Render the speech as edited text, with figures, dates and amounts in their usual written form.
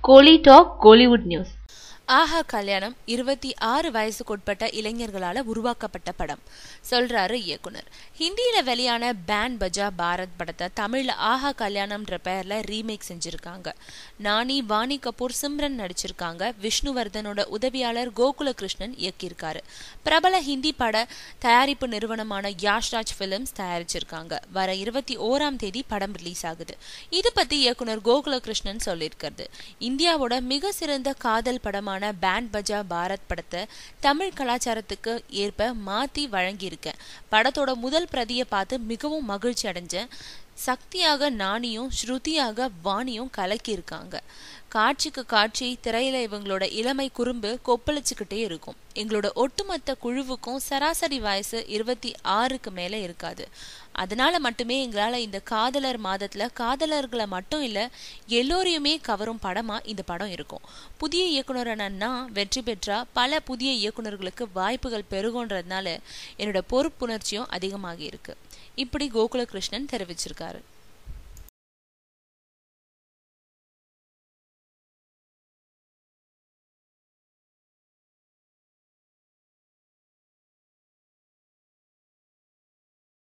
கோலி talk Kollywood news. ஆஹா கல்யாணம் 26 வயசுக்குட்பட்ட இளைஞர்களால உருவாக்கப்பட்ட படம் சொல்றாரு இயக்குனர். ஹிந்தியில வெளியான பேன் பஜா பாரத் படத்தை தமிழ்ல ஆஹா கல்யாணம்ன்ற பெயர்ல ரீமேக் செஞ்சிருக்காங்க. நானி, வாணி கபூர், சிம்ரன் நடிச்சிருக்காங்க. விஷ்ணுவர்தனோட உதவியாளர் கோகுல கிருஷ்ணன் இயக்கியிருக்காரு. பிரபல ஹிந்தி பட தயாரிப்பு நிறுவனமான யாஷ்ராஜ் பிலிம்ஸ் தயாரிச்சிருக்காங்க. வர 21ஆம் தேதி படம் ரிலீஸ் ஆகுது. இது பத்தி இயக்குனர் கோகுல கிருஷ்ணன் சொல்லியிருக்கிறது. இந்தியாவோட மிக சிறந்த காதல் படமான பேன் பஜா பாரத் படத்தை தமிழ் கலாச்சாரத்துக்கு ஏற்ப மாத்தி வழங்கியிருக்கேன். படத்தோட முதல் பிரதியை பார்த்து மிகவும் மகிழ்ச்சி அடைஞ்சேன். சக்தியாக நானியும் ஸ்ருதியாக வாணியும் கலக்கி இருக்காங்க. காட்சிக்கு காட்சி திரையில இவங்களோட இளமை குறும்பு கொப்பளிச்சுக்கிட்டே இருக்கும். எங்களோட ஒட்டுமொத்த குழுவுக்கும் சராசரி வயசு 26க்கு மேல இருக்காது. அதனால மட்டுமே எங்களால இந்த காதலர் மாதத்துல காதலர்களை மட்டும் இல்ல எல்லோரையுமே கவரும் படமா இந்த படம் இருக்கும். புதிய இயக்குனரான நான் வெற்றி பெற்றா பல புதிய இயக்குனர்களுக்கு வாய்ப்புகள் பெருகுன்றதுனால என்னோட பொறுப்புணர்ச்சியும் அதிகமாகி இருக்கு. இப்படி கோகுல கிருஷ்ணன் தெரிவிச்சிருக்காரு.